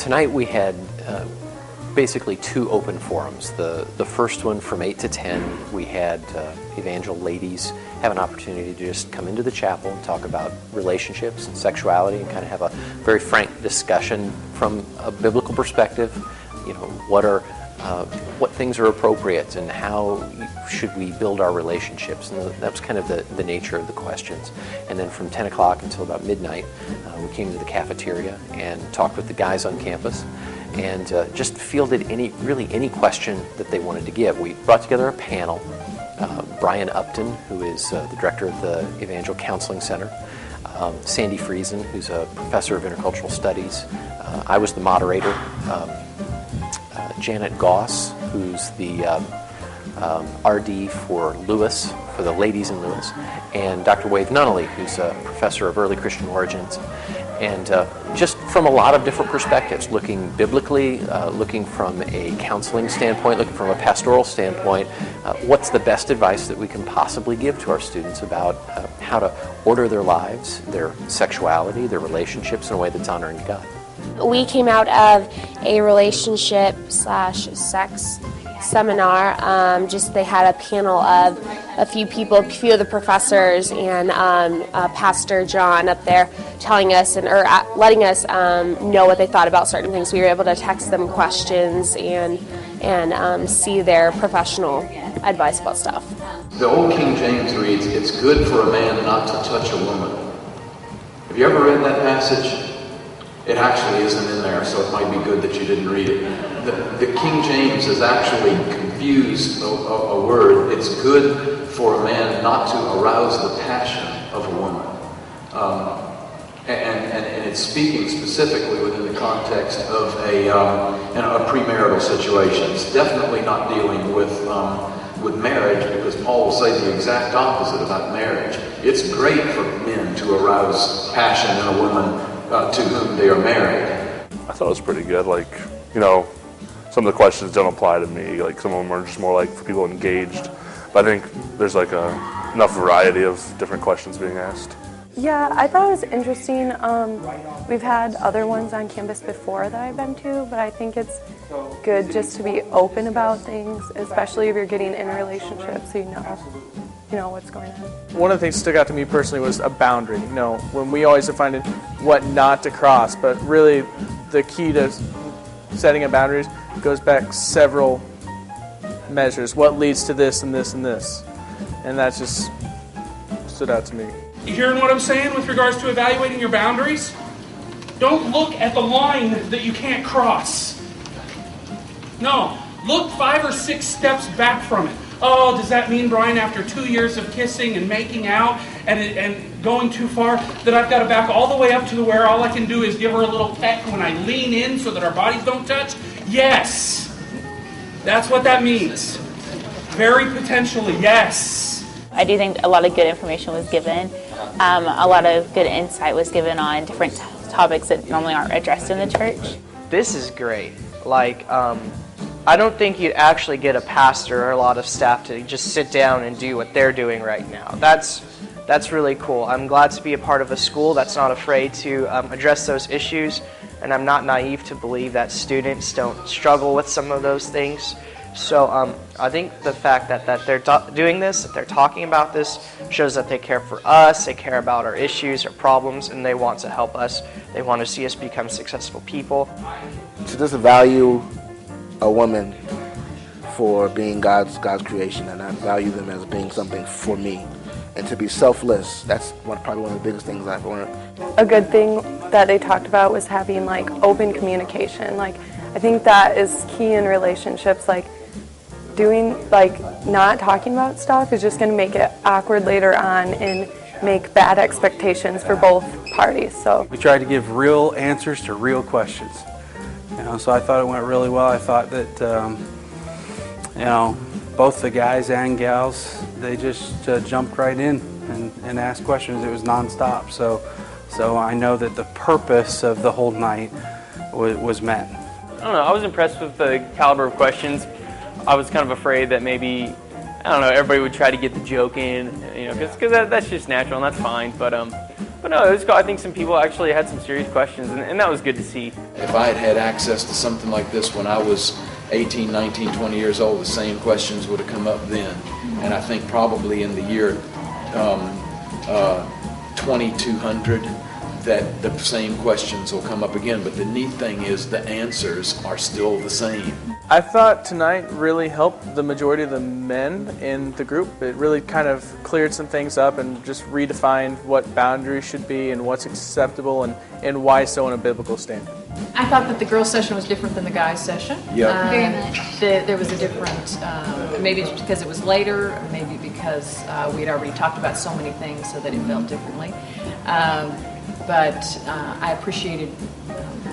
Tonight we had basically two open forums. The first one from 8 to 10, we had Evangel ladies have an opportunity to just come into the chapel and talk about relationships and sexuality and kind of have a very frank discussion from a biblical perspective. You know, what things are appropriate and how should we build our relationships, and that was kind of the nature of the questions. And then from 10 o'clock until about midnight, we came to the cafeteria and talked with the guys on campus and just fielded any question that they wanted to give. We brought together a panel. Brian Upton, who is the director of the Evangel Counseling Center, Sandy Friesen, who's a professor of intercultural studies. I was the moderator. Janet Goss, who's the RD for Lewis, for the ladies in Lewis, and Dr. Wade Nunnally, who's a professor of early Christian origins. And just from a lot of different perspectives, looking biblically, looking from a counseling standpoint, looking from a pastoral standpoint, what's the best advice that we can possibly give to our students about how to order their lives, their sexuality, their relationships in a way that's honoring to God. We came out of a relationship/sex seminar. They had a panel of a few people, a few of the professors, and Pastor John up there telling us or letting us know what they thought about certain things. We were able to text them questions and see their professional advice about stuff. The old King James reads, "It's good for a man not to touch a woman." Have you ever read that passage? It actually isn't in there, so it might be good that you didn't read it. The King James has actually confused a word. It's good for a man not to arouse the passion of a woman. And it's speaking specifically within the context of a premarital situation. It's definitely not dealing with marriage, because Paul will say the exact opposite about marriage. It's great for men to arouse passion in a woman to whom they are married. I thought it was pretty good. Some of the questions don't apply to me. Some of them are just more for people engaged. But I think there's enough variety of different questions being asked. Yeah, I thought it was interesting. We've had other ones on campus before that I've been to, but I think it's good just to be open about things, especially if you're getting in a relationship, so you know what's going on. One of the things that stuck out to me personally was a boundary. When we always define it, what not to cross, but really the key to setting a boundaries goes back several measures. What leads to this and this and this? And that just stood out to me. You hearing what I'm saying with regards to evaluating your boundaries? Don't look at the line that you can't cross. No, look 5 or 6 steps back from it. Oh, does that mean, Brian, after 2 years of kissing and making out and going too far, that I've got to back all the way up to where all I can do is give her a little peck when I lean in so that our bodies don't touch? Yes. That's what that means. Very potentially, yes. I do think a lot of good information was given. A lot of good insight was given on different topics that normally aren't addressed in the church. This is great. I don't think you'd actually get a pastor or a lot of staff to just sit down and do what they're doing right now. That's really cool. I'm glad to be a part of a school that's not afraid to address those issues, and I'm not naive to believe that students don't struggle with some of those things. So I think the fact that they're doing this, that they're talking about this, shows that they care for us, they care about our issues, our problems, and they want to help us. They want to see us become successful people. To just value a woman for being God's creation, and I value them as being something for me, and to be selfless. That's probably one of the biggest things I've learned. A good thing that they talked about was having open communication. I think that is key in relationships. Not talking about stuff is just going to make it awkward later on and make bad expectations for both parties. So we tried to give real answers to real questions. So I thought it went really well. I thought that both the guys and gals, they just jumped right in and asked questions. It was nonstop. So I know that the purpose of the whole night was met. I don't know. I was impressed with the caliber of questions. I was kind of afraid that maybe, everybody would try to get the joke in, because that's just natural and that's fine. But But no, it was cool. I think some people actually had some serious questions, and that was good to see. If I had had access to something like this when I was 18, 19, 20 years old, the same questions would have come up then. And I think probably in the year 2200, that the same questions will come up again. But the neat thing is the answers are still the same. I thought tonight really helped the majority of the men in the group. It really kind of cleared some things up and just redefined what boundaries should be and what's acceptable and why so in a biblical standard. I thought that the girls' session was different than the guys' session. Yeah. Very much. There was a different, maybe it's because it was later, or maybe because we had already talked about so many things so that it felt differently. But I appreciated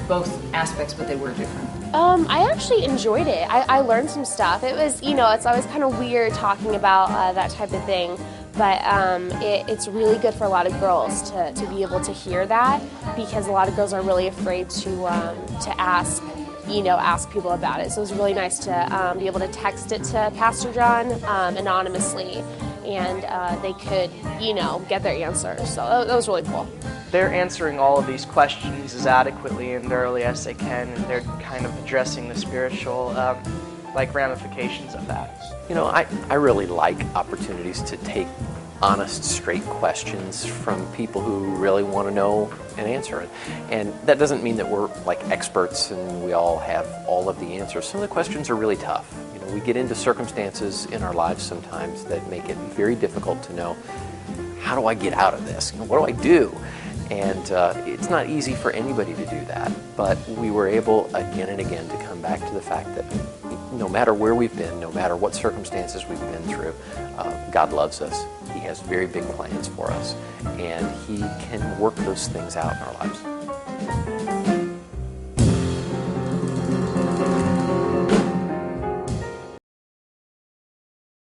both aspects, but they were different. I actually enjoyed it. I learned some stuff. It was, it's always kind of weird talking about that type of thing, but it's really good for a lot of girls to be able to hear that, because a lot of girls are really afraid to ask, ask people about it. So it was really nice to be able to text it to Pastor John anonymously, and they could, get their answers. So that was really cool. They're answering all of these questions as adequately and thoroughly as they can, and they're kind of addressing the spiritual ramifications of that. I really like opportunities to take honest, straight questions from people who really want to know and answer it. And that doesn't mean that we're like experts and we all have all of the answers. Some of the questions are really tough. We get into circumstances in our lives sometimes that make it very difficult to know, how do I get out of this? What do I do? And it's not easy for anybody to do that, but we were able again and again to come back to the fact that no matter where we've been, no matter what circumstances we've been through, God loves us. He has very big plans for us, and He can work those things out in our lives.